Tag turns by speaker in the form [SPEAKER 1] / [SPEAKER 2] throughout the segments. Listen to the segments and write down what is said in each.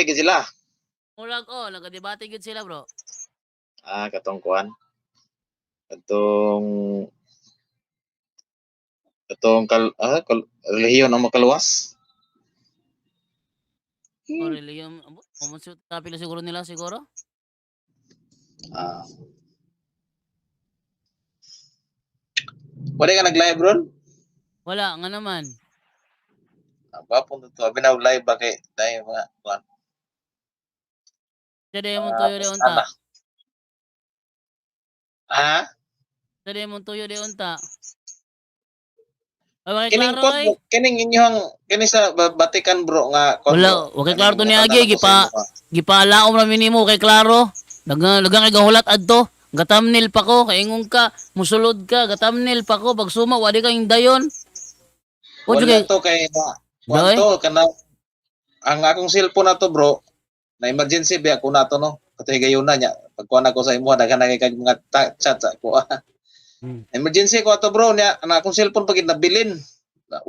[SPEAKER 1] nagadebate gid sila.
[SPEAKER 2] Murag nagadebate gid sila, bro.
[SPEAKER 1] Katong kuan. Katong relihiyon ang makaluwas.
[SPEAKER 2] Religion, umusot tapila siguro nila siguro.
[SPEAKER 1] Wala ka nag-live ron?
[SPEAKER 2] Wala nga naman.
[SPEAKER 1] Punto to. Binaw live ba kay dahil mga kuan.
[SPEAKER 2] Dede mo tuyo de unta. Dede mo tuyo de unta. Ay,
[SPEAKER 1] Kining
[SPEAKER 2] klaro ay.
[SPEAKER 1] Kining inyong kini sa Batikan bro nga
[SPEAKER 2] wala, okay klaro to ni Agi gipalaom ra minimo kay klaro. Dagang kay gahulat adto. Gatamnil pa ko kay ingon ka, musulod ka, gatamnil pa ko pag suma wadi kang dayon.
[SPEAKER 1] Wala to kay kwanto kana ang akong cellphone na to bro. Na emergency ba ko na to no. Katay gayuna nya pagkuan ako sa imo daghan na kay mga chat sa ko. Emergency ko ato bro niya ang akong cellphone pagid nabilin.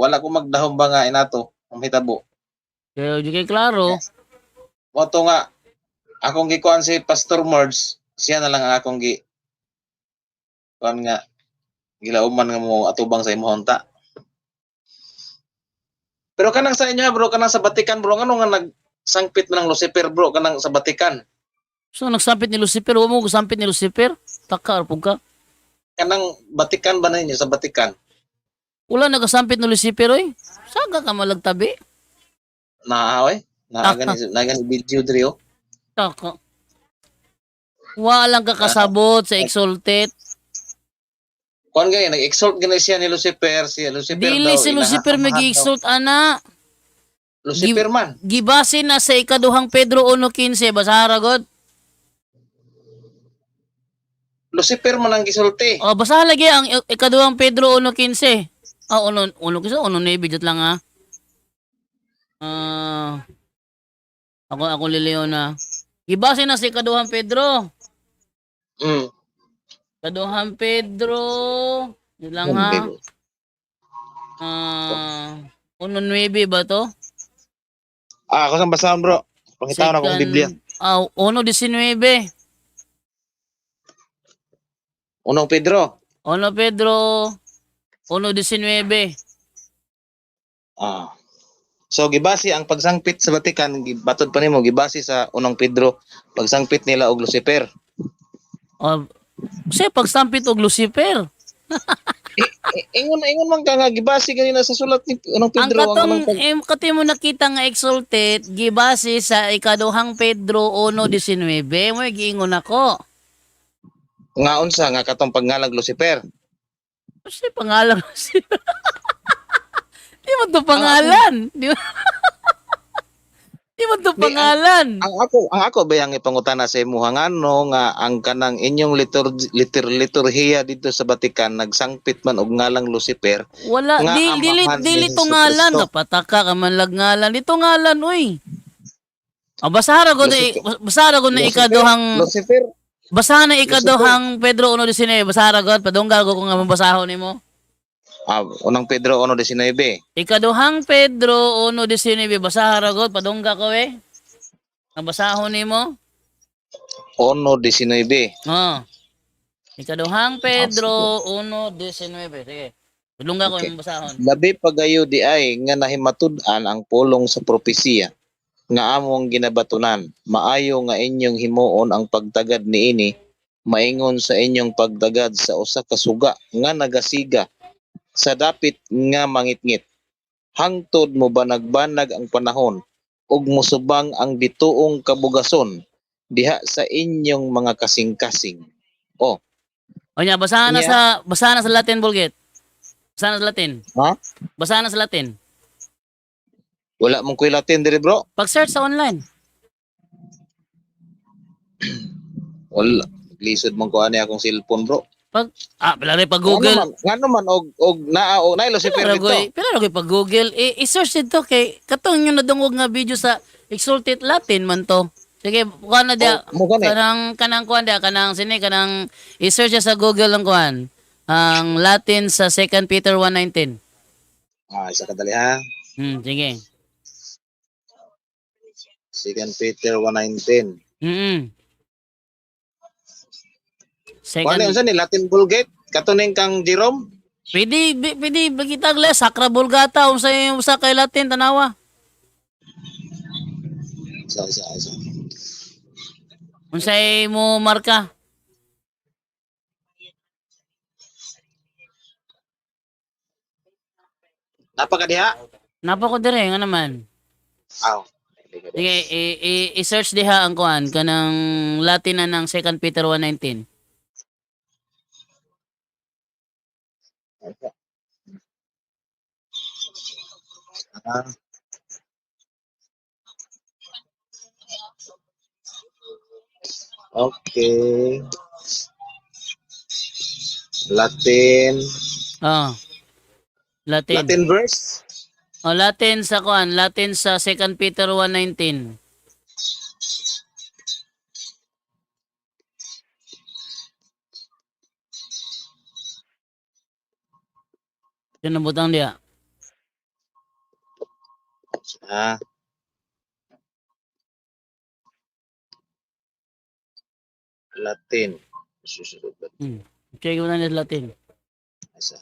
[SPEAKER 1] Wala ko magdahom ba nga inato ang hitabo.
[SPEAKER 2] Kaya kay klaro.
[SPEAKER 1] Mo to nga akong gikuan si Pastor Merge, siya na lang ang akong kuan nga gilauman nga mo atubang sa imong ta. Pero kanang sa inyo bro, kanang sa Batikan bro, ano nga nagsangpit man ng Lucifer bro kanang sa Batikan?
[SPEAKER 2] So nagsampit ni Lucifer, wa mo gusampit ni Lucifer? Taka pug ka.
[SPEAKER 1] Kanang Batikan ba ninyo sa Batikan?
[SPEAKER 2] Wala nagasampit ni Lucifer oy. Saga ka malagtabi.
[SPEAKER 1] Oy. Nagani video diri oh.
[SPEAKER 2] Taka. Wala lang kakasabot sa exalted.
[SPEAKER 1] Kuan gay nag-exalt gani siya ni Lucifer, Lucifer
[SPEAKER 2] Dili
[SPEAKER 1] daw.
[SPEAKER 2] si Lucifer mag-exalt ana.
[SPEAKER 1] Lucifer man.
[SPEAKER 2] Gibase na sa ikaduhang Pedro 1:15 basara god.
[SPEAKER 1] Lucifer man ang gisulti.
[SPEAKER 2] Basahan lagi ang ikaduhang Pedro 1:15. 1:9 jud lang ha. Ako liliw na. Gibase na sa ikaduhang Pedro. Ikaduhang Pedro. Yun lang ha. 1:9 ba to?
[SPEAKER 1] Ako sang basahan bro. Pangitaon akong Biblia.
[SPEAKER 2] 1:19.
[SPEAKER 1] 1 Pedro.
[SPEAKER 2] 1 Pedro 1:19.
[SPEAKER 1] So gibase ang pagsangpit sa Batikan, batod pa nimo gibase sa 1 Pedro pagsangpit nila og Lucifer.
[SPEAKER 2] Kasi pagsangpit og Lucifer.
[SPEAKER 1] Ingon man ka nga gibase ganina sa sulat ni 1 Pedro
[SPEAKER 2] ang katong mo nakita nga exalted gibase sa ikaduhang Pedro 1:19 mo giingon ako.
[SPEAKER 1] Nga unsa nga katong pangalang Lucifer?
[SPEAKER 2] Kasi pangalan Lucifer. Di mo to pangalan. Di mo to pangalan.
[SPEAKER 1] Ang ako ba yang ipangutana sa imuha ngano nga ang kanang inyong liturhiya dito sa Batikan nagsangpit man og ngalang Lucifer.
[SPEAKER 2] Wala dili to ngalan napataka ka man lag ngalan dito ngalan uy. Basara ko na ikaduhang
[SPEAKER 1] Lucifer.
[SPEAKER 2] Basahan na ikaduhang Pedro 1:19. Basara ko padunggal ko kung nga mabasahon nimo.
[SPEAKER 1] 1 Pedro 1:19.
[SPEAKER 2] Ikaduhang Pedro 1:19 basahara god padungga ko Nabasahon nimo?
[SPEAKER 1] 1:19.
[SPEAKER 2] Ikaduhang Pedro 1:19. Sige. Padungga ko imong basahon.
[SPEAKER 1] Labi pagayo di ay nga nahimatud-an ang pulong sa propesiya nga among ginabatunan. Maayo nga inyong himuon ang pagtagad niini maingon sa inyong pagtagad sa usa ka suga nga nagasiga sa dapit nga mangitngit. Hangtod mo ba nagbanag ang panahon ug musubang ang bituong kabugason diha sa inyong mga kasing-kasing.
[SPEAKER 2] Basahan na sa Latin Bulgit. Basahan na sa Latin. Basahan na sa Latin.
[SPEAKER 1] Wala mong kuy Latin diri bro.
[SPEAKER 2] Pag-search sa online.
[SPEAKER 1] Wala. Lisod man ko ani akong cellphone bro.
[SPEAKER 2] Palari pag Google.
[SPEAKER 1] Ngano man og naa Lucifer dito.
[SPEAKER 2] Pero pag Google i-search dito kay katong yung nadungog nga video sa Exalted Latin man to. Sige, kuan na dia. Kanang kuan dia kanang i-search sa Google lang kuan. Ang Latin sa 2 Peter 1:19.
[SPEAKER 1] Isa kadali ha.
[SPEAKER 2] Sige.
[SPEAKER 1] 2 Peter 1:19.
[SPEAKER 2] Second,
[SPEAKER 1] Kung ano ni Latin Vulgate? Katuning kang Jerome?
[SPEAKER 2] pwede bagitag le Sacra Vulgata unsay usa kay Latin tanawa.
[SPEAKER 1] Isa.
[SPEAKER 2] Unsay mo marka?
[SPEAKER 1] Napakadiha?
[SPEAKER 2] Napa ko dire nga naman.
[SPEAKER 1] Aw.
[SPEAKER 2] Sige, i-search diha ang kuan kanang Latin na ng 2 Peter 1:19.
[SPEAKER 1] Ah. Okay. Latin.
[SPEAKER 2] Oh. Latin.
[SPEAKER 1] Latin verse?
[SPEAKER 2] Oh, Latin sa kuan, Latin sa 2 Peter 1:19. Sino butang dia?
[SPEAKER 1] Ah. Latin. Susunod ba?
[SPEAKER 2] Check mo na ng Latin.
[SPEAKER 1] Asa.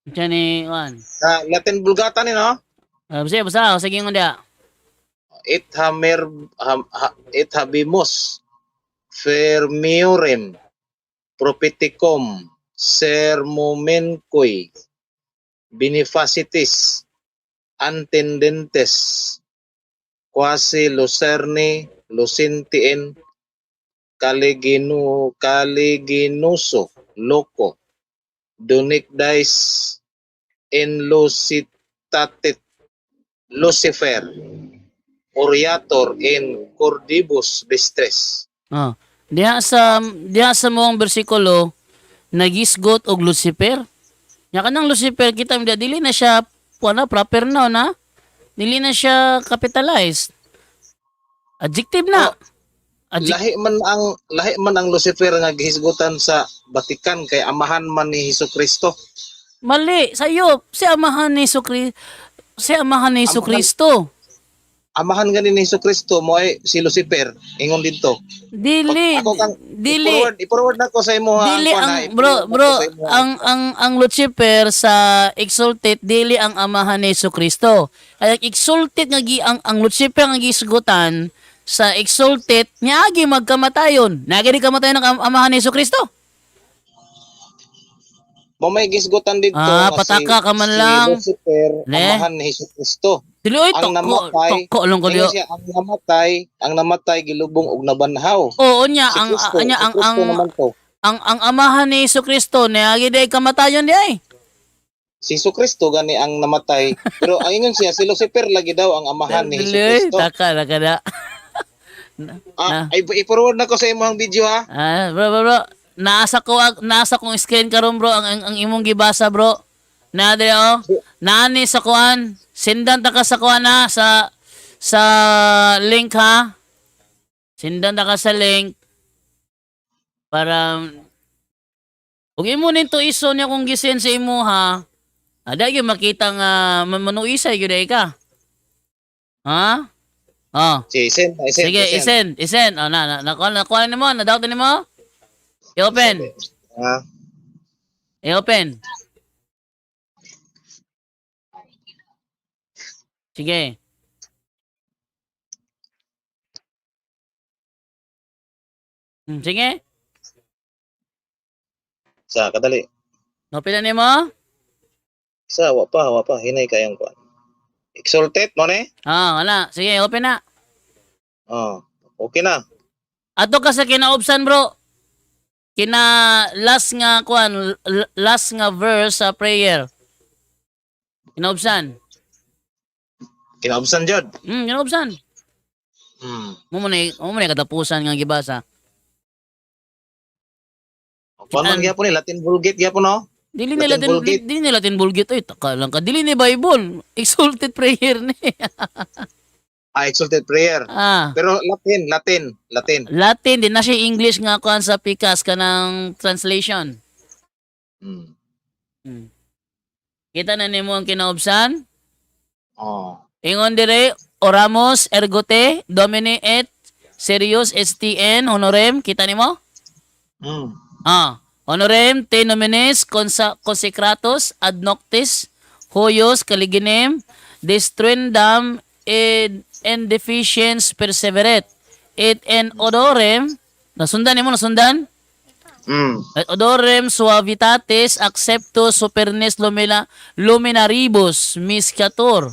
[SPEAKER 2] Diyan ni kuan.
[SPEAKER 1] Latin Vulgata ni no?
[SPEAKER 2] Basa, sige nga dia.
[SPEAKER 1] Et habemus fermiorem propheticum sermomenque benefacitis antendentes quasi lucerne lucentien caliginoso loco donic dice in lucitatit Lucifer Oriator in cordibus distress.
[SPEAKER 2] Oh. Diha sa mong bersikulo nagisgot og Lucifer. Nya kanang Lucifer kita dili na siya proper noun na. Dili na siya capitalized. Adjective na.
[SPEAKER 1] Lahi man ang Lucifer nga gihisgutan sa Vatican kay amahan man ni Hesukristo.
[SPEAKER 2] Mali sayo si amahan ni Jesucristo.
[SPEAKER 1] Amahan ganin ni Hesukristo mo ay si Lucifer ingon dito.
[SPEAKER 2] Dili.
[SPEAKER 1] I-forward na ko sa imo
[SPEAKER 2] dili ang bro ang Lucifer sa exalted dili ang amahan ni Jesucristo. Kaya exalted nga ang Lucifer nga gisgutan sa exalted niagi magkamatayon. Nagadi kamatayon ng amahan ni Jesucristo.
[SPEAKER 1] Mo may gisgutan dito
[SPEAKER 2] pataka ka man lang.
[SPEAKER 1] Si Lucifer amahan ni Hesukristo.
[SPEAKER 2] Dili oy
[SPEAKER 1] ang namatay ang namatay gilubong og nabanhaw.
[SPEAKER 2] Oo nya ang amahan ni Jesucristo niagi day kamatayon di ay.
[SPEAKER 1] Si Jesucristo gani ang namatay pero ang ingon siya si Lucifer lagi daw ang amahan ni Jesucristo.
[SPEAKER 2] Taka na kada.
[SPEAKER 1] I-forward na ko sa imong video ha.
[SPEAKER 2] Bro. Nasa kong screen karon bro ang imong gibasa bro. Na dire nani sa kuan. Sindan ta ka sa kuan na sa link ha. Sindan ta ka sa link para ug imo nito iso niya kung gisen sa imo ha. Ada gyud makita nga manuisay gyud ka. Ha? Oh.
[SPEAKER 1] Sige,
[SPEAKER 2] isen. Oh, nakuha nimo, na-doubt nimo? I-open. I-open. Sige. Sige.
[SPEAKER 1] Sa kadali.
[SPEAKER 2] Open na nimo?
[SPEAKER 1] Sa wa pa hinay kayang kuan. Exalted mo ne?
[SPEAKER 2] Wala. Sige, open na.
[SPEAKER 1] Okay na.
[SPEAKER 2] Ato ka sa kinaubsan, bro. Last nga verse sa prayer. Kinaubsan.
[SPEAKER 1] Kinaubsan jud.
[SPEAKER 2] Kinaubsan. Mo man katapusan nga gibasa.
[SPEAKER 1] Paano gyapon ni Latin Vulgate gyapon no?
[SPEAKER 2] Dili ni Latin Vulgate oy taka lang ka. Dili ni Bible. Exalted prayer ni.
[SPEAKER 1] Exalted prayer.
[SPEAKER 2] Ah,
[SPEAKER 1] Pero Latin.
[SPEAKER 2] Latin din na siya English nga kuan sa pikas kanang translation.
[SPEAKER 1] Hmm.
[SPEAKER 2] Kita na nimo ang kinaubsan?
[SPEAKER 1] Oh.
[SPEAKER 2] Ingon dire, oramos ergote domini et serious STN honorem, kita nimo?
[SPEAKER 1] Hmm.
[SPEAKER 2] Honorem te nominis consecratus ad noctis hoyos caliginem destruendam en deficiens perseveret et en odorem nasundan?
[SPEAKER 1] Hmm.
[SPEAKER 2] Et odorem suavitatis acceptus supernes luminaribus miscator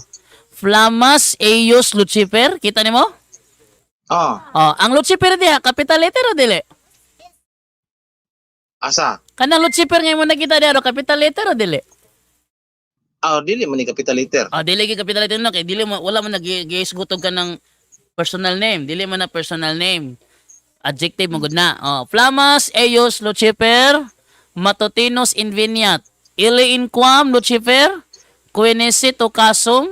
[SPEAKER 2] flammas eius Lucifer, kita nimo? Ang Lucifer diha capital letter o dili?
[SPEAKER 1] Asa?
[SPEAKER 2] Kanang Lucifer nga mo nakita diha capital letter o dili?
[SPEAKER 1] Dili man ni capital letter.
[SPEAKER 2] Dili gyud capital letter no kay dili mo wala man nag-giisgutog ka ng personal name, dili man na personal name. Adjective mo gud na. Flammas eius Lucifer matutinus inveniat. Ili inquam Lucifer quenesit ocasum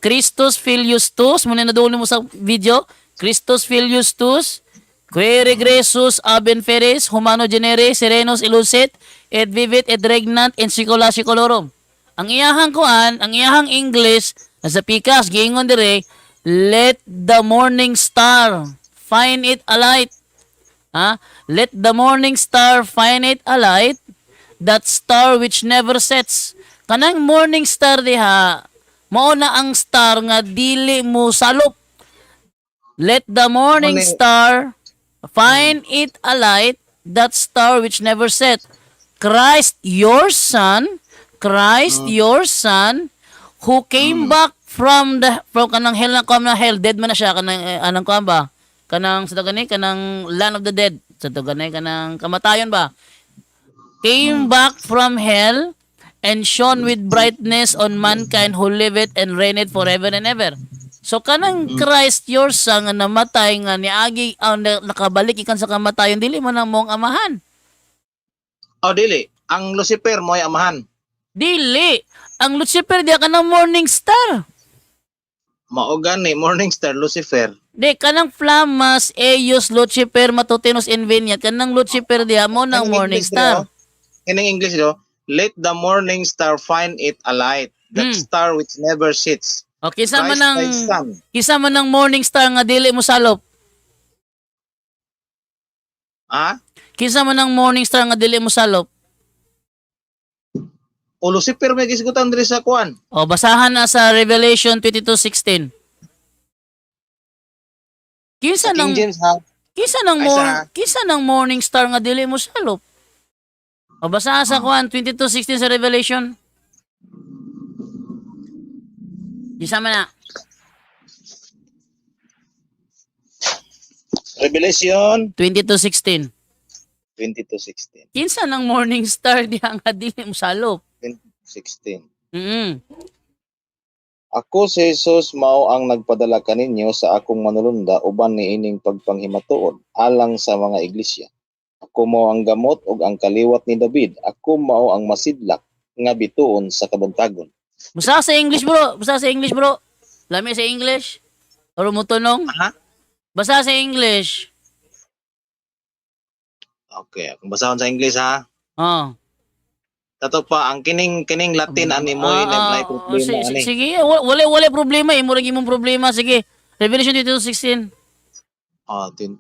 [SPEAKER 2] Christus filius tuus mo na nadulo mo sa video. Christus filius tuus que regressus ab inferis humano genere serenos illusit et vivit et regnant in saecula saeculorum. Ang iyahang kuan, ang iyahang English sa pikas giingon dire, let the morning star find it a light. Let the morning star find it a light, that star which never sets. Kanang morning star diha, mao na ang star nga dili mo salop. Let the morning star find it a light, that star which never set. Christ your son, who came back from kanang hell na hell, dead man na siya kanang anang kuan ba? Kanang sa gani kanang land of the dead. Sa gani kanang kamatayon ba? Came back from hell and shone with brightness on mankind who liveth and reigneth forever and ever. So kanang Christ your son nga namatay nga niagi nakabalik ikan sa kamatayon dili man ang mong amahan.
[SPEAKER 1] Dili. Ang Lucifer mo ay amahan.
[SPEAKER 2] Dili. Ang Lucifer diya kanang morning star.
[SPEAKER 1] Mao gani morning star Lucifer.
[SPEAKER 2] Di kanang flammas eius Lucifer matutinus inveniat kanang Lucifer diya mo ng morning star.
[SPEAKER 1] Kining English do, let the morning star find it a light, that star which never sits.
[SPEAKER 2] Okay, kisa man ng morning star nga dili mo salop. Kisa man ng morning star nga dili mo salop.
[SPEAKER 1] O Lucifer may gisgutan diri sa kuan.
[SPEAKER 2] Basahan na sa Revelation 22:16. Kisa ng morning star nga dili mo salop. Basahan sa kuan 22:16 sa Revelation. Kisa man na.
[SPEAKER 1] Revelation
[SPEAKER 2] 22:16.
[SPEAKER 1] 22:16.
[SPEAKER 2] Kinsa ng morning star diha nga dili mo salop.
[SPEAKER 1] 16.
[SPEAKER 3] Ako si Jesus mao ang nagpadala kaninyo sa akong manulunda uban ni ining pagpanghimatuod alang sa mga iglesia. Ako mao ang gamot ug ang kaliwat ni David. Ako mao ang masidlak nga bituon sa kabuntagon.
[SPEAKER 2] Basa sa English bro. Lami sa English. Or mo tunong? Basa sa English.
[SPEAKER 1] Okay, kung basahon sa English ha. Tato pa ang kining Latin ani mo may problema ani.
[SPEAKER 2] Sige, wala problema, imo ra imong problema. Sige. Revelation 22:16.
[SPEAKER 1] 20.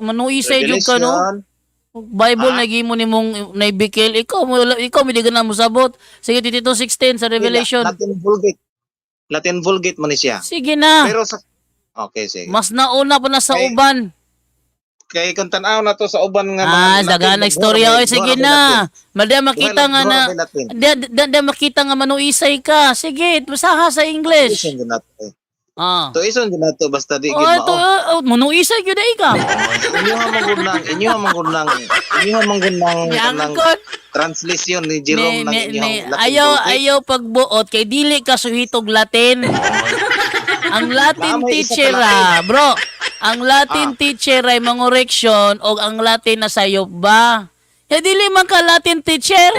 [SPEAKER 2] Manuisay jud ka no. Bible nagimo nimong naibikil ikaw mi di gana mo sabot. Sige 22:16 sa Revelation.
[SPEAKER 1] Latin Vulgate man ni siya.
[SPEAKER 2] Sige na.
[SPEAKER 1] Pero sa Okay, sige.
[SPEAKER 2] Mas nauna pa na sa uban.
[SPEAKER 1] Kay kung tanaw na to sa uban nga
[SPEAKER 2] dagan na istorya oy sige na. Madya makita nga na da makita nga manuisay ka. Sige, basaha sa English.
[SPEAKER 1] To ison din nato basta di gid mao.
[SPEAKER 2] Manuisay gyud ay ka.
[SPEAKER 1] Inyo mangunang translation ni Jerome ng inyong
[SPEAKER 2] ayaw pagbuot kay dili ka suhitog Latin. Ang Latin teacher bro. Ang Latin teacher ay mangoreksyon o ang Latin na sayop ba? Ya dili man ka Latin teacher.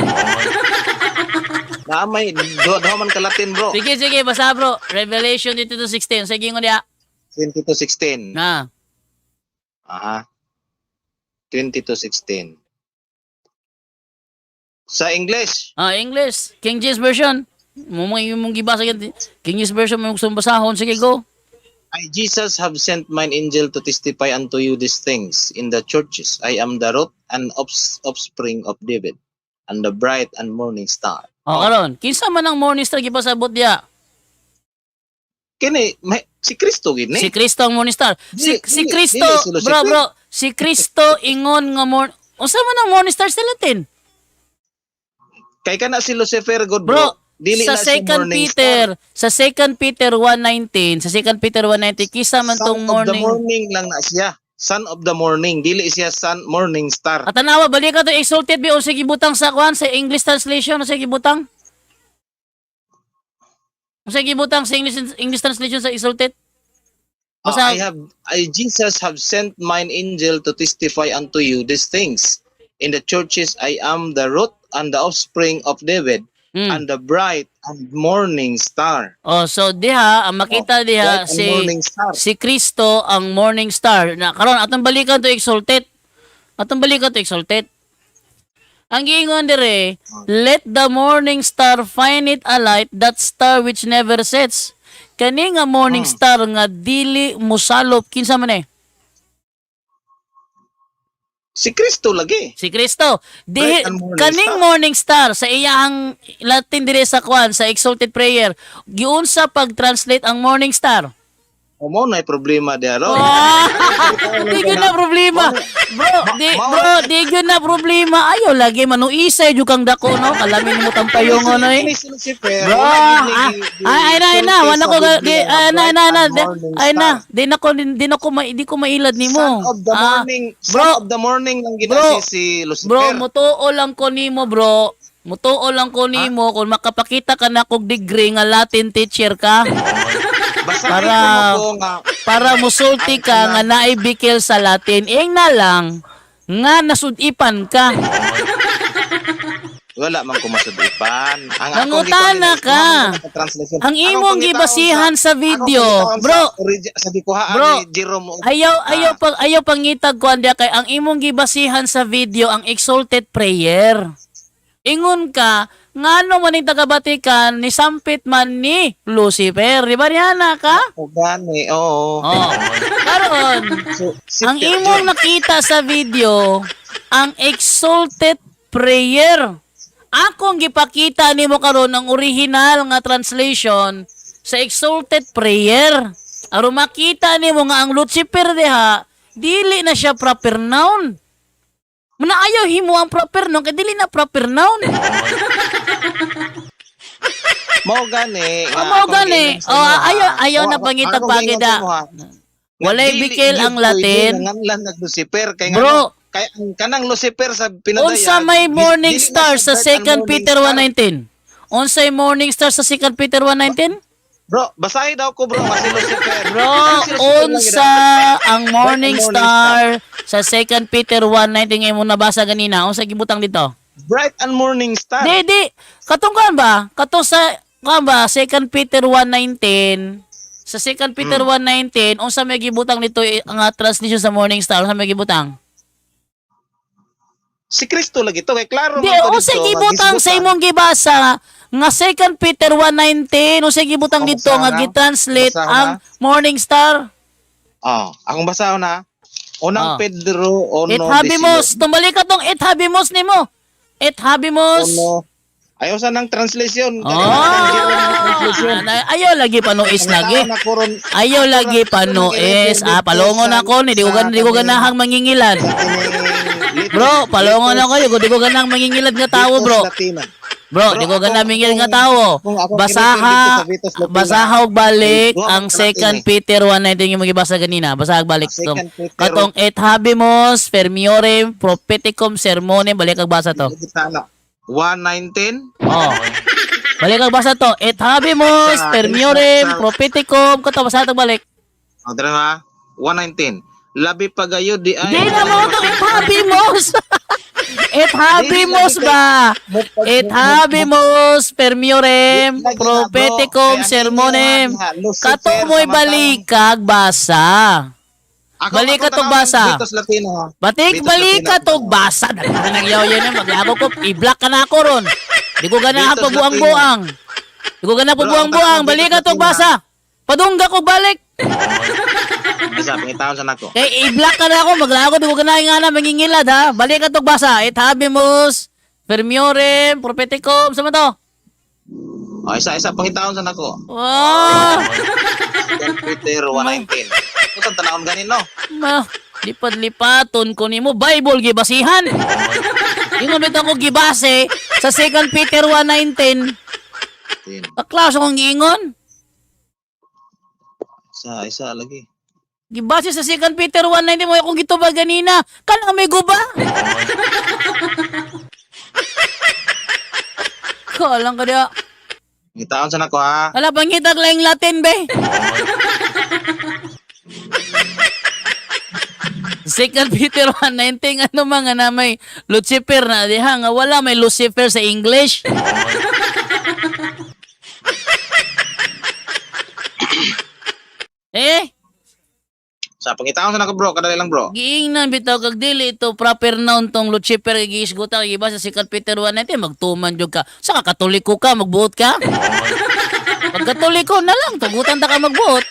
[SPEAKER 3] Naamay, duha man ka Latin, bro.
[SPEAKER 2] Sige, basa bro. Revelation 22:16. Sige ngo diya.
[SPEAKER 3] 22:16.
[SPEAKER 2] Na.
[SPEAKER 3] Aha. 22:16. Sa English,
[SPEAKER 2] English. King James Version. Mong gibasa yan. King James Version mo gusto basahon. Sige, go.
[SPEAKER 3] I, Jesus, have sent mine angel to testify unto you these things in the churches. I am the root and offspring of David, and the bright and morning star.
[SPEAKER 2] Karon. Kinsa man ang morning star gipasabot diya?
[SPEAKER 3] Kini, si Kristo gini.
[SPEAKER 2] Si Kristo ang morning star. Si Kristo,
[SPEAKER 3] dili si Lucifer.
[SPEAKER 2] bro. Si Kristo ingon nga unsa man ang morning star sa Latin?
[SPEAKER 3] Kay kana si Lucifer, good
[SPEAKER 2] Bro,
[SPEAKER 3] Dili
[SPEAKER 2] sa
[SPEAKER 3] na si
[SPEAKER 2] 2
[SPEAKER 3] morning
[SPEAKER 2] Peter, sa 2 Peter 1:19, sa 2 Peter 1:19, kisa man
[SPEAKER 3] star.
[SPEAKER 2] tong
[SPEAKER 3] Son of the
[SPEAKER 2] morning.
[SPEAKER 3] morning lang na siya. Son of the morning. Dili siya morning star.
[SPEAKER 2] At tanawa, balik ka to exalted be o sige butang sa kwan sa English translation o sige butang. O sige butang sa English translation sa exalted. Basta,
[SPEAKER 3] Jesus have sent mine angel to testify unto you these things. In the churches I am the root and the offspring of David, and the bright and morning star.
[SPEAKER 2] so diha, ang makita diha
[SPEAKER 3] Bright and morning star.
[SPEAKER 2] si Kristo ang morning star. Na karon atong balikan to exalted. Ang giingon dire, let the morning star find it a light, that star which never sets. Kani nga morning star nga dili mosalop kinsa man
[SPEAKER 3] Si Kristo lagi.
[SPEAKER 2] Si Kristo.
[SPEAKER 3] Bright and morning
[SPEAKER 2] Kaning
[SPEAKER 3] star.
[SPEAKER 2] morning star sa iyang Latin dire sa kwan sa exalted prayer. Giunsa pag-translate ang morning star?
[SPEAKER 3] O mo na problema diha ro.
[SPEAKER 2] Di gyud na problema. Di gyud na problema. Ayo lagi manuisay jud kang dako no. Kalamin mo tang payongon no eh.
[SPEAKER 3] Si Lucifer.
[SPEAKER 2] Bro, ay na, wala ko di ko mailad nimo.
[SPEAKER 3] Son of the morning lang ginasi si Lucifer.
[SPEAKER 2] Bro, mutuo lang ko nimo, bro. Mutuo lang ko nimo kung makapakita ka na kog degree nga Latin teacher ka. Para musulti ka nga naibikil sa Latin. Ing na lang nga nasudipan ka.
[SPEAKER 3] Wala man ko masudipan.
[SPEAKER 2] Nangutana ka. Ang imong gibasihan sa video, bro.
[SPEAKER 3] Sabi ko ha
[SPEAKER 2] Bro,
[SPEAKER 3] ni Jerome.
[SPEAKER 2] ayaw pangitag ko andiya kay ang imong gibasihan sa video ang exalted prayer. Ingon ka, ngano man yung taga-Batikan ni sampit man ni Lucifer. Di ba niyana ka?
[SPEAKER 3] O gani, oo.
[SPEAKER 2] Karon, ang imong nakita sa video, ang exalted prayer. Akong gipakita nimo karon ang original nga translation sa exalted prayer. Aron makita nimo nga ang Lucifer diha, dili na siya proper noun. Manaayaw himo ang proper noun kay dili na proper noun.
[SPEAKER 3] Mao gani.
[SPEAKER 2] Ayaw na pangitag pagida. Walay bikil ang Latin.
[SPEAKER 3] Nganlan nag Lucifer kay
[SPEAKER 2] Bro,
[SPEAKER 3] kay ang kanang Lucifer sa pinadaya.
[SPEAKER 2] unsa may morning star sa 2 Peter 1:19? Unsay morning star sa 2 Peter 1:19?
[SPEAKER 3] Bro, basahin daw ko bro kasi Lucifer.
[SPEAKER 2] Bro, unsa ang morning star sa 2 Peter 1:19 nga mo nabasa ganina? Unsa gibutang dito?
[SPEAKER 3] Bright and morning star.
[SPEAKER 2] Di. Katong kan ba? Katong sa 2 Peter 1:19. Sa 2 Peter 1:19, unsa may gibutang dito ang translation sa morning star? Unsa may gibutang?
[SPEAKER 3] Si Kristo lagi to kay klaro
[SPEAKER 2] Di,
[SPEAKER 3] man to
[SPEAKER 2] unsa gibutang sa imong gibasa nga 2 Peter 1:19, unsa gibutang dito nga gitranslate ang morning star?
[SPEAKER 3] Ang basahon na. Unang Pedro 1:18.
[SPEAKER 2] Habimos, tumbalik ka tong habimos nimo. Habimos.
[SPEAKER 3] Ayaw sa nang translation.
[SPEAKER 2] Ayaw lagi panuis lagi. Ayaw lagi panuis. Palongon ako ni di ko ganahang mangingilan. Bro, palongon ako, di ko ganahang mangingilad nga tawo, bro. Bro, di ko ganahang mangingilad nga tawo. Basaha og balik ang 2 Peter 1:19 yung magibasa ganina. Basaha og balik to. Katong et habimos fermiorem propheticum sermonem, balik kag basa to.
[SPEAKER 3] 1:19.
[SPEAKER 2] Balik kag basa to. Et habimos fermiorem propheticum, kato basa to balik.
[SPEAKER 3] Dira ha. 1:19. Labi pagayo di ay.
[SPEAKER 2] Di na mo to et habimos. Et habemus ba? Et habemus permiorem propheticum sermonem. Kato mo'y balikag basa. Balikat og basa. Balikat og basa. Nagyaw yun maglago ko. I-block ka na ako ron. Di ko ganahan pagbuang-buang. Balikat og basa. Padungga ko balik.
[SPEAKER 1] Basa, pangitawon sa nako.
[SPEAKER 2] Kay i-block ka na ako. Maglago. Di ko ganahan nga na mangingilad ha. Balikat og basa. Et habemus permiorem propheticum. Sama to?
[SPEAKER 1] Isa pangitawon sa nako.
[SPEAKER 2] Wow.
[SPEAKER 1] Peter 1:19. Kung tanawon ganin no.
[SPEAKER 2] Lipat-lipaton ko nimo Bible gibasihan. Ingon bitaw ko gibase sa 2 Peter 1:19. Aklas akong giingon.
[SPEAKER 1] Isa lagi.
[SPEAKER 2] Gibase sa 2 Peter 1:19 mo akong gitubag ganina. Kana may guba. Kalang ka dia.
[SPEAKER 1] Ngitaon sa nako ha.
[SPEAKER 2] Wala bang hitag laing Latin be? 2 Peter 1:19 ano mga na may Lucifer na diha nga wala may Lucifer sa English.
[SPEAKER 1] Sa pangitawon sa nako bro, kadali lang bro.
[SPEAKER 2] Giingnan bitaw kag dili ito proper noun tong Lucifer giisguta giba sa 2 Peter 1:19 magtuman jud ka. Sa katoliko ka magbuot ka? Pag katoliko na lang tugutan ta ka magbuot.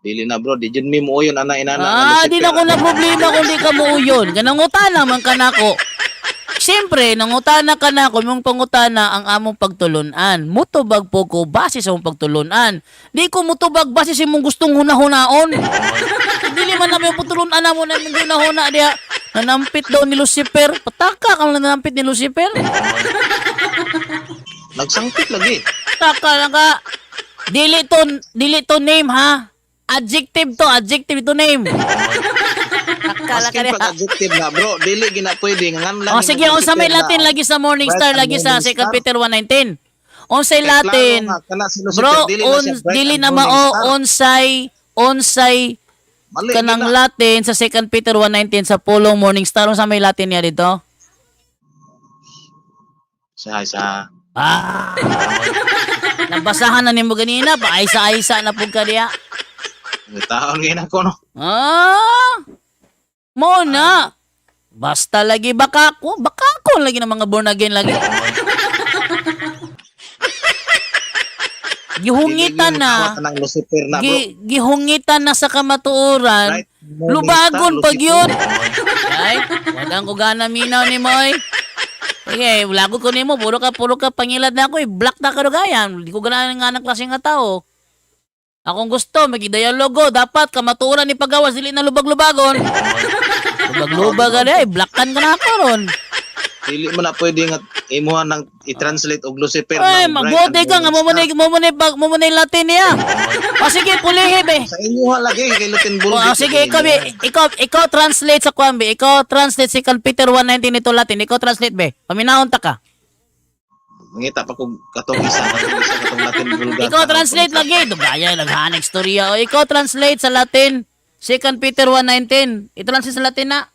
[SPEAKER 1] Dili na bro, di jud mi mo uyon ana inana.
[SPEAKER 2] Di na ko na problema kung di ka muuyon. Ganangutana man ka nako. Siyempre, nangutana ka na kung mong pangutana ang among pagtulunan. Mutubag po ko base sa mong pagtulunan. Di ko mutubag base sa mong gustong hunahunaon. Dili man namin yung pagtulunan na mo na mong hunahuna diya. Nanampit daw ni Lucifer. Pataka kang nanampit ni Lucifer.
[SPEAKER 1] Nagsangpit lagi.
[SPEAKER 2] Taka lang ka. Dili to name ha. Adjective to name. Akala ka
[SPEAKER 1] Maskin pag adjective na bro, dili gina pwede ngan lang.
[SPEAKER 2] sige, unsa may Latin lagi sa Morning Star lagi sa 2 Peter 1:19. Unsay Latin? Bro, dili na mao unsay kanang Latin sa 2 Peter 1:19 sa pulong Morning Star unsa may Latin niya dito?
[SPEAKER 1] Sa
[SPEAKER 2] Nabasahan na nimo ganina, paaysa-aysa na pud ka diya.
[SPEAKER 1] Ngitaon gina ko no.
[SPEAKER 2] Mo na. Basta lagi baka ko lagi ng mga born again lagi. Gihungitan na. Gihungitan na sa kamatuoran.
[SPEAKER 1] Right.
[SPEAKER 2] Lubagon pag yun. Right? Wadang ko gana minaw ni Moy. Sige, lago ko nimo, puro ka pangilad na ako, black na karugayan. Di ko ganahan nga ng klase nga tao. Akong gusto, magidayalogo, dapat kamatuoran ni pagawas, dili na lubag-lubagon. Lubag-lubag ka na, black-kan ka na ako ron.
[SPEAKER 1] Dili mo na pwede nga imuhan ng i-translate og Lucifer.
[SPEAKER 2] Ay, magbuti ka nga, mumunay Latin niya. Sige, pulihi be.
[SPEAKER 1] Sa inyo lagi, kay Latin Bulgit.
[SPEAKER 2] Sige, ikaw translate sa kwan be. Ikaw translate si Peter 1:19 ito Latin. Ikaw translate be. Paminahon ta ka.
[SPEAKER 1] Mangita pa kung katong isa katong Latin Bulgit.
[SPEAKER 2] Ikaw translate lagi. Dugaya, naghanag storya. Ikaw translate sa Latin. 2 Peter 1:19. I-translate sa Latin na.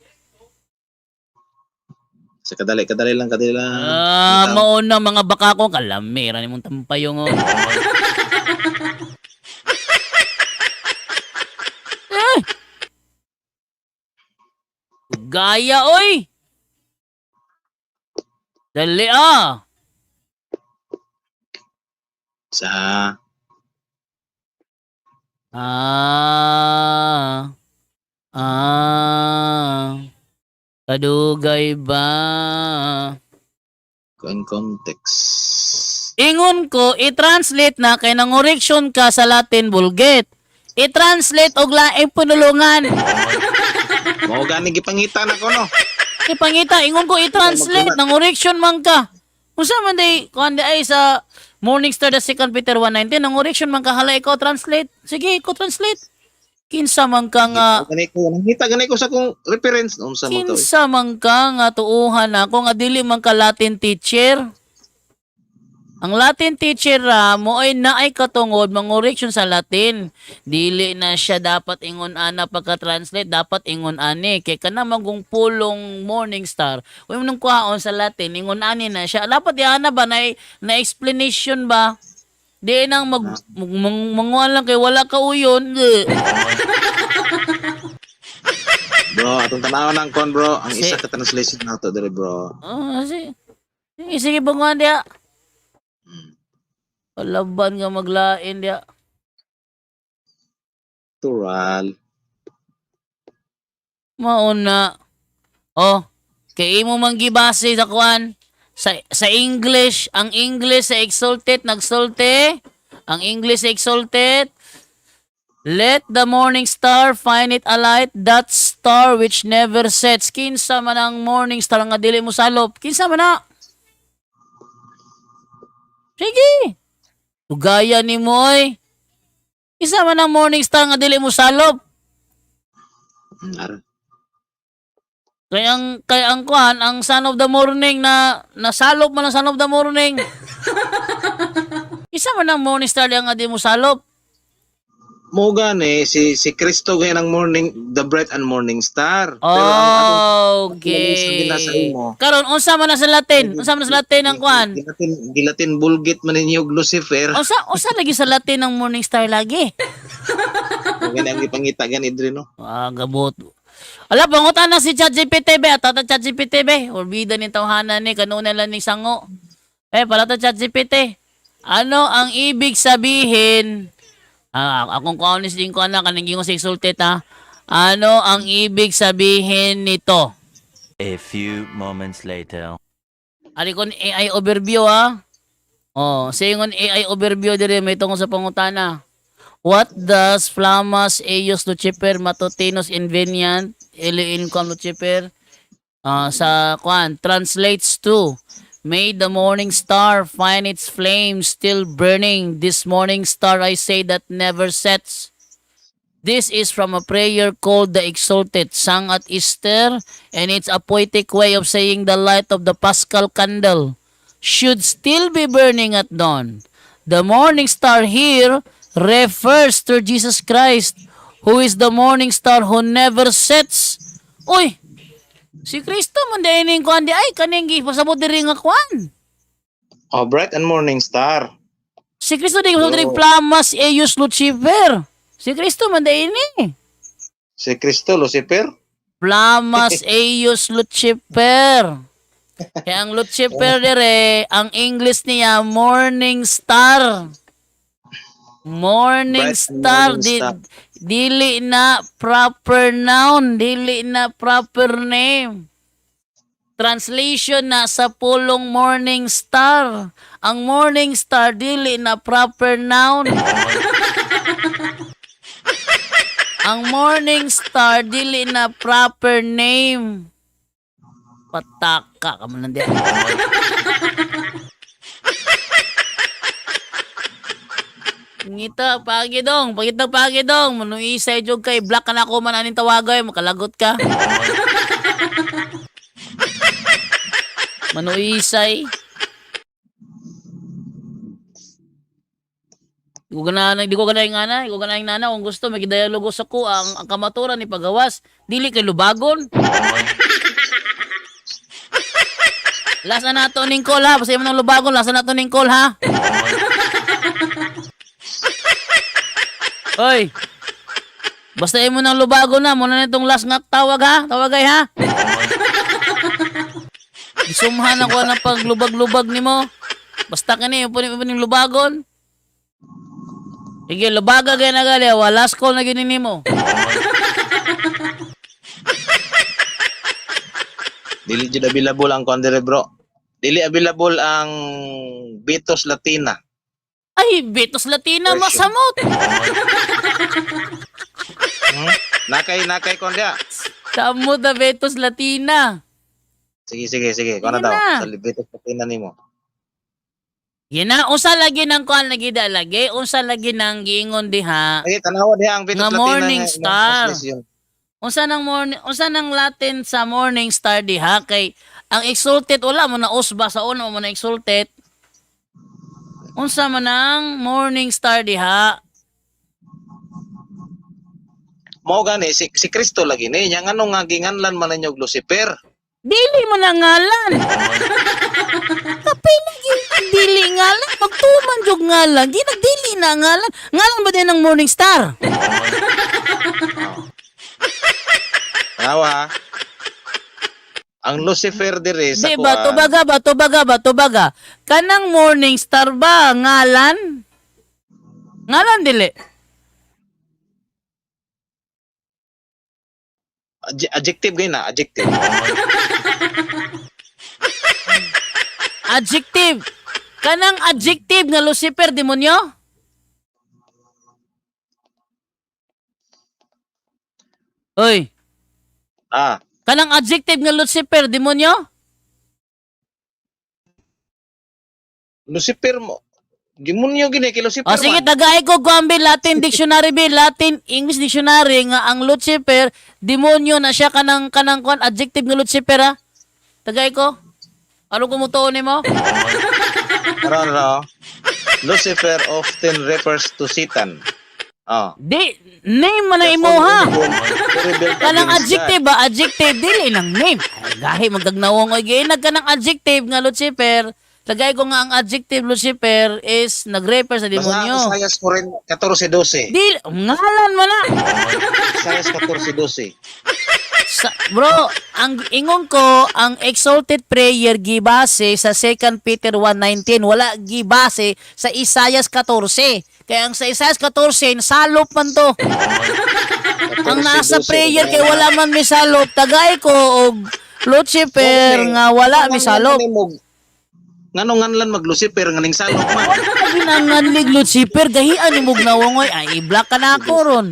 [SPEAKER 1] Sa kadali lang.
[SPEAKER 2] Mauna mga baka ko. Kalamira ni mong tampayong. Gaya, oy! Dali,
[SPEAKER 1] Sa
[SPEAKER 2] kadugay ba?
[SPEAKER 1] in context.
[SPEAKER 2] Ingon ko, i-translate na kay nangoreksyon ka sa Latin Vulgate. I-translate og laing punulungan.
[SPEAKER 1] Mao gani gipangita na ko no.
[SPEAKER 2] Ipangita, ingon ko i-translate nangoreksyon man ka. Unsa man day kuan ay sa Morning Star the 2 Peter 1:19 nangoreksyon man ka hala ikaw translate. Sige, ikaw translate. Kinsa man ka nga
[SPEAKER 1] Nangita gani ko sa kong reference unsa mo to.
[SPEAKER 2] kinsa man ka nga tuuhan ako nga dili man ka Latin teacher. Ang Latin teacher mo ay naay katungod mangoreksyon sa Latin. Dili na siya dapat ingon ana pagka-translate, dapat ingon ani kay kana magong pulong morning star. Uy nung kuhaon sa Latin, ingon ani na siya. Dapat yana ba na explanation ba? Di nang manguan lang kay wala ka uyon.
[SPEAKER 3] Bro, atong tanaw ng kon bro, ang isa ka translation nato diri bro.
[SPEAKER 2] Sige banguan dia.
[SPEAKER 3] Hmm.
[SPEAKER 2] Laban nga maglain dia.
[SPEAKER 3] Tural.
[SPEAKER 2] Mauna. Oh, kay imo man gibase sa kuan sa English, ang English sa exalted nagsulti, ang English sa exalted. Let the morning star find it a light, that star which never sets. Kinsa man ang morning star nga dili mo salop? Kinsa man na? Sige. Tugaya ni Moy. Kinsa man ang morning star nga dili mo salop? Kaya ang kuan, ang son of the morning na nasalop man ang son of the morning. Isa man ang morning star nga di mo salop.
[SPEAKER 3] Mo gani si Kristo gay ng morning, the bright and morning star.
[SPEAKER 2] Okay. Karon unsa man na sa Latin? Unsa man na sa Latin ang kuan?
[SPEAKER 3] Gilatin bulgit man ninyo Lucifer.
[SPEAKER 2] Unsa lagi sa Latin ang morning star lagi?
[SPEAKER 3] Gani ang ipangita gani diri no.
[SPEAKER 2] Gabot. Ala pangutan na si ChatGPT be, atata ChatGPT be. Orbida ni tawhanan ni kanuna lang ni sango. Palata ChatGPT. Ano ang ibig sabihin? Akong kaunis din ko na kanang gingon sa exalted ha. Ano ang ibig sabihin nito?
[SPEAKER 4] A few moments later.
[SPEAKER 2] Ari kon AI overview ha. Sa ingon AI overview dire may tungkol sa pangutana. What does Flamas Eius Lucifer Matutinus Inveniant Eliin Con Lucifer sa kuan translates to may the morning star find its flame still burning. This morning star I say that never sets. This is from a prayer called the Exalted, sung at Easter, and it's a poetic way of saying the light of the Paschal candle should still be burning at dawn. The morning star here refers to Jesus Christ, who is the morning star who never sets. Uy! Si Kristo man dining kuan di ay kaning gipasabot diri nga kuan.
[SPEAKER 3] Bright and morning star.
[SPEAKER 2] Si Kristo di pasabot diri Flamas Eius Lucifer. Si Kristo man dining.
[SPEAKER 3] Si Kristo Lucifer.
[SPEAKER 2] Flamas Eius Lucifer. Kaya ang Lucifer dire, ang English niya morning star. Morning star, dili na proper noun, dili na proper name. Translation na sa pulong morning star. Ang morning star dili na proper noun. Ang morning star dili na proper name. Pataka ka man nandiyan. Ngita pagi dong, manuisay jog kay black ka na ako man aning tawagay, makalagot ka. Manuisay. Di ko ganahin nana, kung gusto magdialogo sa ko ang kamaturan ni pagawas, dili kay lubagon. Lasa na to ning call ha, basta mo ng lubagon, lasa na to ning call ha. Hoy. Basta imo nang lubago na, muna na itong last nga tawag ha. Tawagay ha. Isumhan ako ng paglubag-lubag ni mo. Basta ka niyo, punin lubagon. Sige, lubaga gaya na gali. Last call na gini mo.
[SPEAKER 3] Dili jud available ang kondere bro. Dili available ang Betos Latina.
[SPEAKER 2] Ay, Betos Latina, masamot.
[SPEAKER 3] Nakay kondya.
[SPEAKER 2] Samot na Betos Latina.
[SPEAKER 3] Sige. Kung daw? Sa Betos Latina nimo.
[SPEAKER 2] Yan na, unsa lagi ng kuan lagi dalagi, unsa lagi ng giingon diha.
[SPEAKER 3] Ay, tanawa diha ang Betos Latina.
[SPEAKER 2] Morning star. Unsa nang Latin sa morning star diha kay ang exalted wala mo na usba sa una mo na exalted. Unsa man ang morning star diha?
[SPEAKER 1] Mao gani si Kristo lagi ni nya ngano nga ginganlan man ninyo og Lucifer.
[SPEAKER 2] Dili mo na ngalan. Kapay lagi dili ngalan. Magtuman jud ngalan. Di nagdili na ngalan. Ngalan ba din ng morning star?
[SPEAKER 1] Awa. Ang Lucifer dire sa
[SPEAKER 2] Di ba? Tubaga. Kanang morning star ba? Ngalan? Ngalan dili.
[SPEAKER 1] Adjective gay na, adjective.
[SPEAKER 2] Adjective. Kanang adjective nga Lucifer, demonyo? Oy.
[SPEAKER 1] Ah,
[SPEAKER 2] Kanang adjective nga Lucifer, demonyo?
[SPEAKER 1] Lucifer mo. Demonyo gini kay Lucifer.
[SPEAKER 2] O sige,
[SPEAKER 1] man.
[SPEAKER 2] tagay ko Guambi, Latin Dictionary, Latin English Dictionary nga ang Lucifer, demonyo na siya kanang kwan, adjective nga Lucifer ha. Tagay ko. Ano kumutuon mo?
[SPEAKER 1] Raro. Lucifer often refers to Satan. Ah.
[SPEAKER 2] Di, name man na imo ha. Kanang adjective ba? Adjective, dili ng name. Ay, gahi, magdagnawong. Ginag ka ng adjective nga Lucifer. Lagay ko nga ang adjective Lucifer is nag-refer sa demonyo.
[SPEAKER 1] Basta Isaias 14:12.
[SPEAKER 2] Di, ngalan mo na.
[SPEAKER 1] Isaias 14:12.
[SPEAKER 2] Bro, ang ingon ko, ang exalted prayer gibase sa 2 Peter 1:19. Wala gibase sa Isaias 14. Kaya ang sa Isaias 14, salop man to. Ang nasa prayer kay wala man misalop. Tagay ko og Lucifer nga wala misalop.
[SPEAKER 1] Ngano nganlan mag Lucifer nganing salop man.
[SPEAKER 2] Ginanganlig Lucifer, gahian ni mong nawongoy. Ay, i-block ka na ako ron.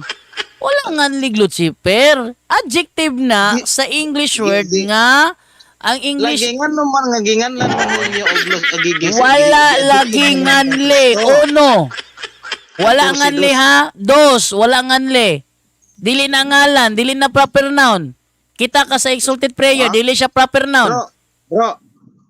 [SPEAKER 2] Wala nganlig Lucifer. Adjective na sa English word nga, ang English...
[SPEAKER 1] Lagi ngano man nga ginganlan man ninyo og agigis.
[SPEAKER 2] Wala lagi nganli. Uno. Wala nganli ha. Dos. Wala nganli. Dili na ngalan. Dili na proper noun. Kita ka sa exalted prayer. Dili siya proper noun.
[SPEAKER 1] Bro,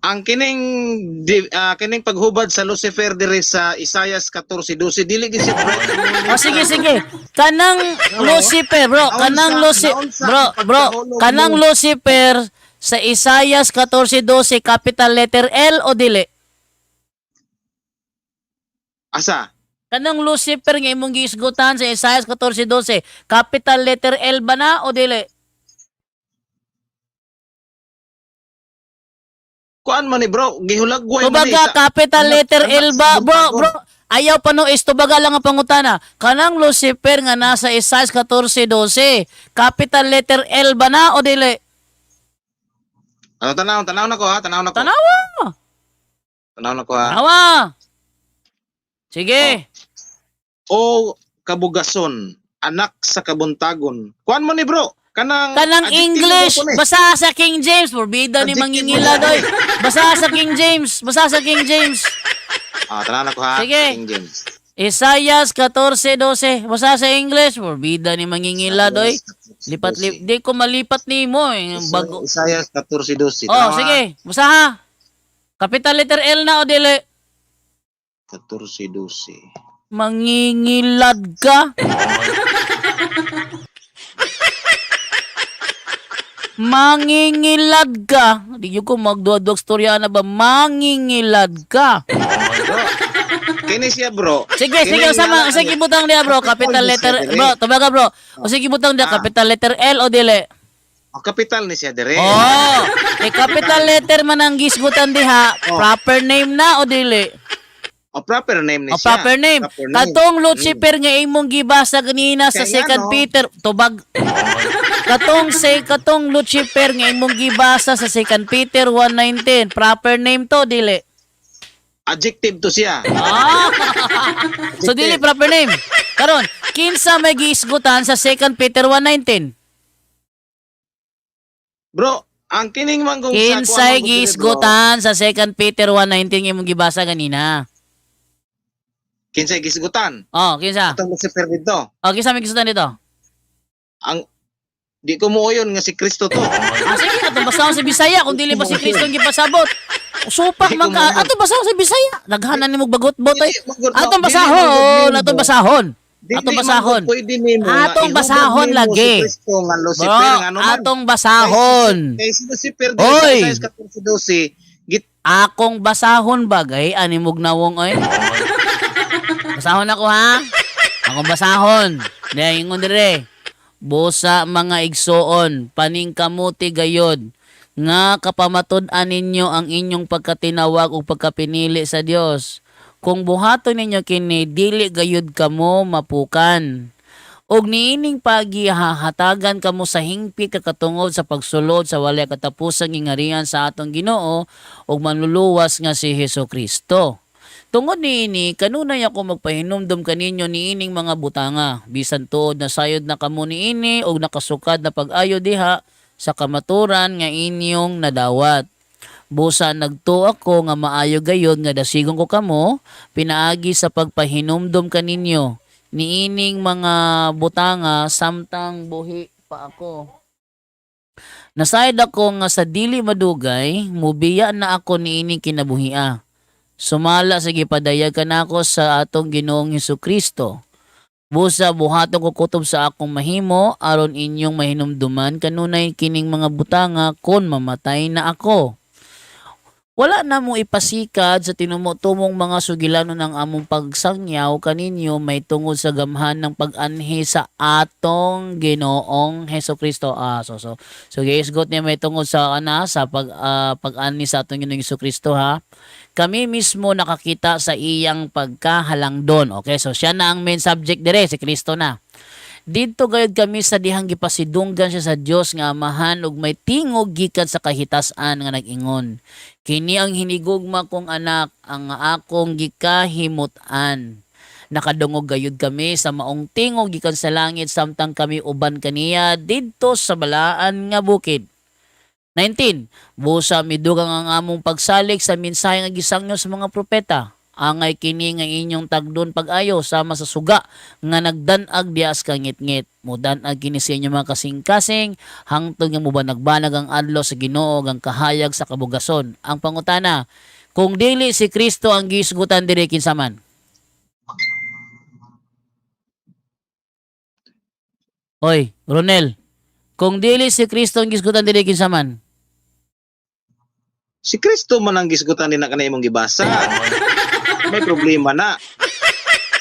[SPEAKER 1] ang kining paghubad sa Lucifer dire sa Isaias 14:12 dili gyud si bright and morning
[SPEAKER 2] O sige. Kanang Lucifer, bro. Kanang Lucifer, bro. Kanang Lucifer sa Isaias 14:12 capital letter L o dili?
[SPEAKER 1] Asa?
[SPEAKER 2] Kanang Lucifer nga imong giisgutan sa Isaias 14:12 capital letter L ba na o dili?
[SPEAKER 1] Kuan man ni bro, gihulagway man
[SPEAKER 2] Tubaga capital letter L ba? Bro. Ayaw pa no is tubaga lang ang pangutana. Kanang Lucifer nga nasa Isaias 14:12 capital letter L ba na o dili?
[SPEAKER 1] Ano tanaw na ko ha, tanaw na ko.
[SPEAKER 2] Tanawa.
[SPEAKER 1] Tanaw na ko ha.
[SPEAKER 2] Tanawa. Sige.
[SPEAKER 1] O kabugason, anak sa kabuntagon. Kuan man ni bro, kanang
[SPEAKER 2] English,
[SPEAKER 1] adjective mo po ni.
[SPEAKER 2] basa sa King James, forbida ni
[SPEAKER 1] Adjective
[SPEAKER 2] mangingila
[SPEAKER 1] mo.
[SPEAKER 2] doy. Basa sa King James.
[SPEAKER 1] Ah, tanaw na ko ha.
[SPEAKER 2] Sige.
[SPEAKER 1] King James.
[SPEAKER 2] Isaias 14:12. Basa sa English, forbida ni mangingila doy. Di ko malipat nimo bago.
[SPEAKER 1] Isaias 14:12.
[SPEAKER 2] Oh, sige. Basa ha. Capital letter L na o dili?
[SPEAKER 1] 14:12.
[SPEAKER 2] Mangingilad ka. Mangingilad ka. Di ko magduwa-duwag storya na ba? Mangingilad ka.
[SPEAKER 1] Kini siya bro.
[SPEAKER 2] Sige, usama. Sige, butang dia bro. Capital letter, bro. Tabaga bro. O sige, butang dia. Capital letter L o dili?
[SPEAKER 1] O kapital ni siya dire.
[SPEAKER 2] Oh. Capital letter man ang gisgutan diha. Proper name na o dili?
[SPEAKER 1] O proper name ni
[SPEAKER 2] O
[SPEAKER 1] siya.
[SPEAKER 2] proper name.
[SPEAKER 1] Proper name.
[SPEAKER 2] Katong Lucifer nga imong gibasa ganina sa
[SPEAKER 1] Kaya
[SPEAKER 2] 2
[SPEAKER 1] no.
[SPEAKER 2] Peter. Tubag. Katong Lucifer nga imong gibasa sa 2 Peter 1:19. Proper name to dili?
[SPEAKER 1] Adjective to siya.
[SPEAKER 2] So dili proper name. Karon, kinsa may giisgutan sa 2 Peter 1:19?
[SPEAKER 1] Bro, ang kining manggong
[SPEAKER 2] Kinsay giisgutan sa 2 Peter 1:19 nga imong gibasa ganina?
[SPEAKER 1] Kinsay gisgutan.
[SPEAKER 2] Oh, kinsa?
[SPEAKER 1] Atong Lucifer dito.
[SPEAKER 2] Oh, kinsa may giisgutan dito?
[SPEAKER 1] Ang di ko muuyon nga si Kristo to.
[SPEAKER 2] Sige, atong basta sa Bisaya kung dili ba si Kristo ang gipasabot. Supak
[SPEAKER 3] Di
[SPEAKER 2] man
[SPEAKER 3] ko
[SPEAKER 2] ka.
[SPEAKER 3] mo-
[SPEAKER 2] Atong basahon sa Bisaya. Naghanan ni mo bagot-bot ay.
[SPEAKER 3] Dili, magod-
[SPEAKER 2] Atong
[SPEAKER 3] dili,
[SPEAKER 2] basahon,
[SPEAKER 3] magod-
[SPEAKER 2] atong basahon.
[SPEAKER 3] Dili
[SPEAKER 2] Atong
[SPEAKER 3] man
[SPEAKER 2] basahon.
[SPEAKER 3] gud pwede nimo nga
[SPEAKER 2] Atong
[SPEAKER 3] ihubad
[SPEAKER 2] basahon
[SPEAKER 3] nimo
[SPEAKER 2] lagi.
[SPEAKER 3] si Kristo nga
[SPEAKER 2] Bro,
[SPEAKER 3] Lucifer nga naman.
[SPEAKER 2] atong basahon.
[SPEAKER 3] Kay si Lucifer di
[SPEAKER 2] Oy!
[SPEAKER 3] sa Isaiah 14:12 git
[SPEAKER 2] Akong basahon bagay animog nawong oy. Basahon ako ha. Akong basahon. Dahil ingon dire. Busa mga igsoon, paning kamuti gayod nga kapamatud-an ninyo ang inyong pagkatinawag o pagkapinili sa Dios. Kung buhaton ninyo kini dili gayud kamo mapukan. Og niining pagihahatagan kamo sa hingpit kakatungod sa pagsulod sa walay katapusang ingarihan sa atong Ginoo ug manluluwas nga si Hesukristo. Tungod niini, kanunay ako magpahinumdum kaninyo niining mga butanga. Bisan tuod na sayod na kamo niini og nakasukad na pag-ayo diha sa kamaturan nga inyong nadawat. Busa nagtuo ako nga maayo gayod nga dasigon ko kamo pinaagi sa pagpahinumdum kaninyo niining mga butanga samtang buhi pa ako. Nasayad ako nga sa dili madugay, mubiya na ako niining kinabuhia. Sumala sa gipadayag kanako sa atong Ginoong Hesukristo. Busa buhaton ko kutob sa akong mahimo aron inyong mahinumduman kanunay kining mga butanga kon mamatay na ako. Wala na mo ipasikad sa tinumotumong mga sugilanon ng among pagsangyaw kaninyo may tungod sa gamhan ng pag-anhi sa atong Ginoong Hesukristo. So guys, got niya may tungod sa sa pag-anhi sa atong Ginoong Hesukristo ha. Kami mismo nakakita sa iyang pagkahalangdon. Okay, so siya na ang main subject dire, si Kristo na. Didto gayud kami sa dihang gipasidunggan siya sa Dios nga Amahan ug may tingog gikan sa kahitasan nga nag-ingon. Kini ang hinigugma kong anak, ang akong gikahimutan. Nakadungog gayud kami sa maong tingog gikan sa langit samtang kami uban kaniya didto sa balaan nga bukid. 19. Busa midugang ang among pagsalig sa mensahe nga gisangyo sa mga propeta. Angay kini nga inyong tagdon pag-ayo sama sa suga nga nagdanag dias ka ngit-ngit. Mudanag kini sa inyo mga kasing-kasing hangtod nga mubanag-banag ang adlaw sa Ginoo ang kahayag sa kabugason. Ang pangutana, kung dili si Kristo ang gisgutan diri kinsa man? Oy, Ronel. Kung dili si Kristo ang gisgutan diri kinsa man?
[SPEAKER 3] si Kristo man ang gisgutan din na kanay imong gibasa. May problema na.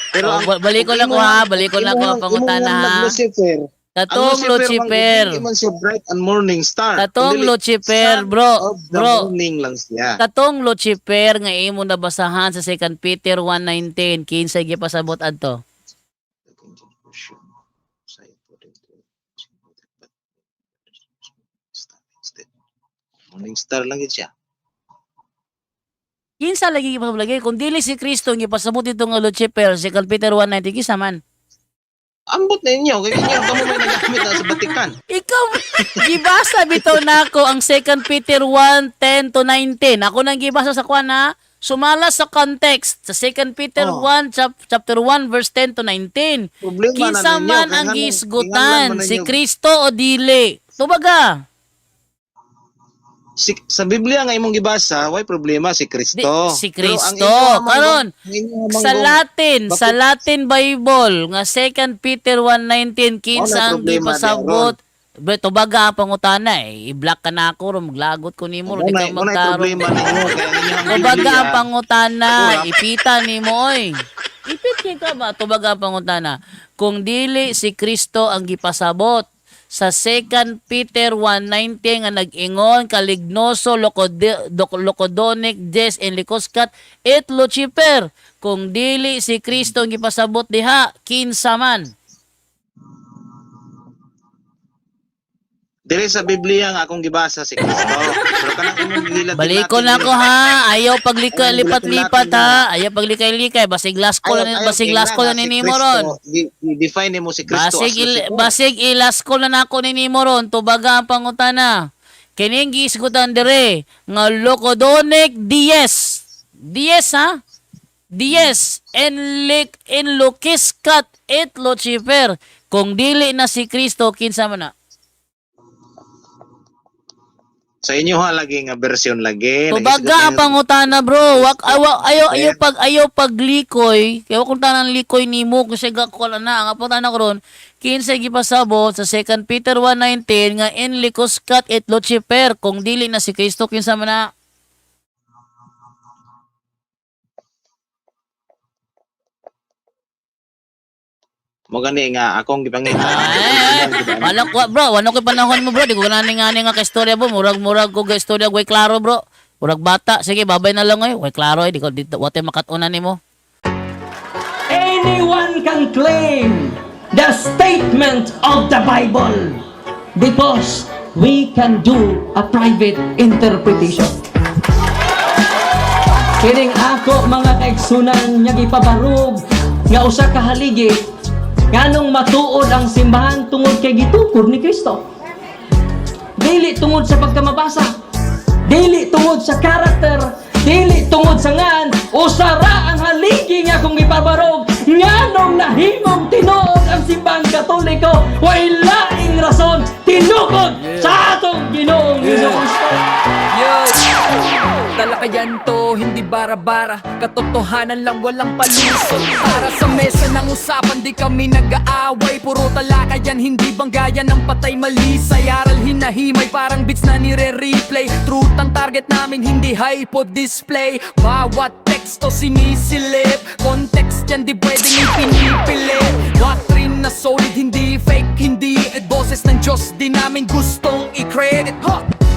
[SPEAKER 3] Pero
[SPEAKER 2] balik ko lang ko ha, balik ko lang ko ang pangutana ha.
[SPEAKER 3] Lucifer,
[SPEAKER 2] Katong Lucifer.
[SPEAKER 3] man siya bright and morning star.
[SPEAKER 2] Katong
[SPEAKER 3] Kundi
[SPEAKER 2] Lucifer,
[SPEAKER 3] son
[SPEAKER 2] bro.
[SPEAKER 3] of the
[SPEAKER 2] Bro.
[SPEAKER 3] morning lang siya.
[SPEAKER 2] Katong Lucifer nga imo nabasahan sa 2 Peter 1:19, kinsa gipasabot adto?
[SPEAKER 3] Morning star lang yun siya.
[SPEAKER 2] Kinsa lagi gipablagay kung dili si Kristo nga pasabot ito nga Lucifer sa 2 Peter 1:19 kinsa man?
[SPEAKER 3] Ambot na inyo, kaya inyo kamo may nagamit na sa Batikan.
[SPEAKER 2] Ikaw gibasa bitaw nako ang 2 Peter 1:10 to 19. Ako nang gibasa sa kuan ha. Sumala sa context sa 2 Peter
[SPEAKER 3] Oh.
[SPEAKER 2] 1 chapter 1 verse 10 to 19.
[SPEAKER 3] Problema
[SPEAKER 2] Kinsa
[SPEAKER 3] na ninyo.
[SPEAKER 2] man ang gisgutan, si Kristo o dili? Tubaga.
[SPEAKER 3] Sa Biblia nga imong gibasa, why problema si Kristo.
[SPEAKER 2] Si
[SPEAKER 3] Pero ang
[SPEAKER 2] Kristo.
[SPEAKER 3] inyo namang
[SPEAKER 2] Karon,
[SPEAKER 3] ang inyo namang
[SPEAKER 2] sa Latin,
[SPEAKER 3] Bakit?
[SPEAKER 2] sa Latin Bible, nga 2 Peter 1:19, kinsa
[SPEAKER 3] Wala
[SPEAKER 2] ang
[SPEAKER 3] problema
[SPEAKER 2] gipasabot. Beto baga ang pangutana i-block ka na ako, maglagot ko nimo, di ka
[SPEAKER 3] Unay
[SPEAKER 2] magtarong.
[SPEAKER 3] problema ninyo kaya ninyo ang
[SPEAKER 2] Tubaga
[SPEAKER 3] Biblia.
[SPEAKER 2] ang pangutana,
[SPEAKER 3] Wala.
[SPEAKER 2] ipita nimo oy. Ipit ka ba? Tubaga ang pangutana. Kung dili si Kristo ang gipasabot sa 2 Peter 1:19 nga nag-ingon kalignoso lokodonic des en likoskat et Lucifer. Kung dili si Kristo ang gipasabot diha, kinsa man?
[SPEAKER 3] Dili sa Biblia nga akong gibasa si Kristo. Pero kanang imong gilat.
[SPEAKER 2] Balikon na ko ha. Ayaw paglipat-lipat ha. Ayaw paglikay-likay. Basig lasko na ni Nimo ron.
[SPEAKER 3] Define mo si Kristo as Lucifer.
[SPEAKER 2] Basig ilasko na nako ni Nimo ron. Tubaga ang pangutana. Kining gisgutan dire nga lokodonic dies. Dies ha? Dies en lukiskat et Lucifer. Kung dili na si Kristo kinsa man na?
[SPEAKER 1] Sa inyo ha lagi nga version lagi.
[SPEAKER 2] Kubaga ang pangutana bro, ayaw paglikoy, kaya kung tanang likoy nimo kung siya ko na ang pangutana ko ron, kinsay gipasabot sa 2 Peter 1:19 nga in likos kat et Lucifer kung dili na si Kristo kinsa man na.
[SPEAKER 1] Mo gani nga akong gipangita.
[SPEAKER 2] Wala ko bro, wala ko panahon mo bro, di ko nani nga ka istorya bro, murag ko ga istorya way klaro bro. Murag bata, sige babay na lang oy, way klaro di ko dito wate makatunan nimo.
[SPEAKER 5] Anyone can claim the statement of the Bible because we can do a private interpretation. Kining ako mga kaigsunan nga gipabarog nga usa ka haligi nganong matuod ang simbahan tungod kay gitukod ni Kristo. Dili tungod sa pagkamabasa, dili tungod sa karakter, dili tungod sa ngan, usara ang haligi nga kung ipabarog nganong nahimong tinuod ang simbahan Katoliko, way laing rason tinukod sa atong Ginoong Hesus Kristo.
[SPEAKER 6] Talakayan to, hindi bara-bara, katotohanan lang walang palusot. Para sa mesa ng usapan, di kami nag-aaway, puro talakayan, hindi banggayan ng patay malisay. Aral hinahimay, parang beats na nire-replay. Truth ang target namin, hindi hypo display. Bawat teksto sinisilip, context yan di pwedeng ipinipilit. Doctrine na solid, hindi fake, hindi boses ng Diyos, di namin gustong i-credit.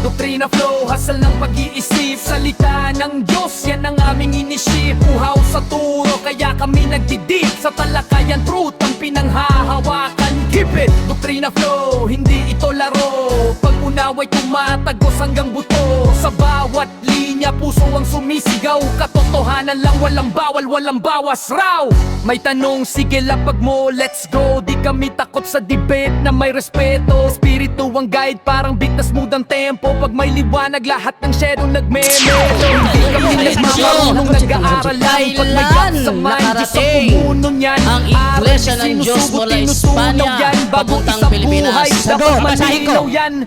[SPEAKER 6] Doktrina flow, hasal ng pag-iisip, salita ng Diyos, yan ang aming inisip. Uhaw sa turo, kaya kami nagdidip sa talakayan, truth ang pinanghahawakan. Keep it! Doktrina flow, hindi ito laro, pag-unaway tumatagos hanggang buto. Sa bawat linya, puso ang sumisigaw, katotohanan lang, walang bawal, walang bawas raw. May tanong, sige lapag mo, let's go. Di kami takot sa debate na may respeto. Espiritu ang guide, parang bigtas mood ang tempo. Pag may liwanag, lahat ng shadow nagme-melo. Hindi kami nagmamarunong, nag-aaral lang. Pag may gap sa mind, Diyos ang pumuno niyan.
[SPEAKER 2] Ang Iglesia ng Diyos mula Espanya papuntang Pilipinas.
[SPEAKER 6] Dapat malinaw yan.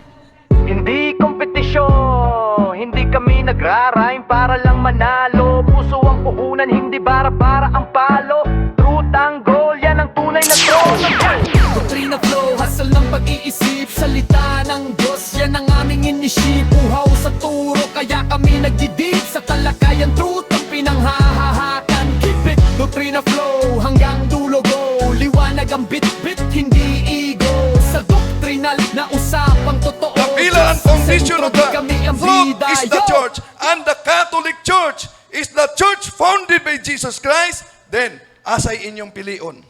[SPEAKER 6] Hindi kompetisyon, hindi kami nagra-rhyme para lang manalo. Puso ang puhunan, hindi bara-bara ang palo. Truth ang goal, yan ang tunay na trono. Doktrina flow, hasal ng pag-iisip, salita ng Diyos, yan ang aming inisip. Uhaw sa turo, kaya kami nagdidip sa talakayan, truth ang pinanghahahakan. Keep it, doktrina flow, hanggang dulo go. Liwanag ang bit-bit, hindi ego. Sa doktrinal na usapang totoo,
[SPEAKER 7] the pillar and foundation of the
[SPEAKER 6] kami ang
[SPEAKER 7] truth
[SPEAKER 6] bida.
[SPEAKER 7] is the church, and the Catholic Church is the church founded by Jesus Christ. Then, asay inyong pilion.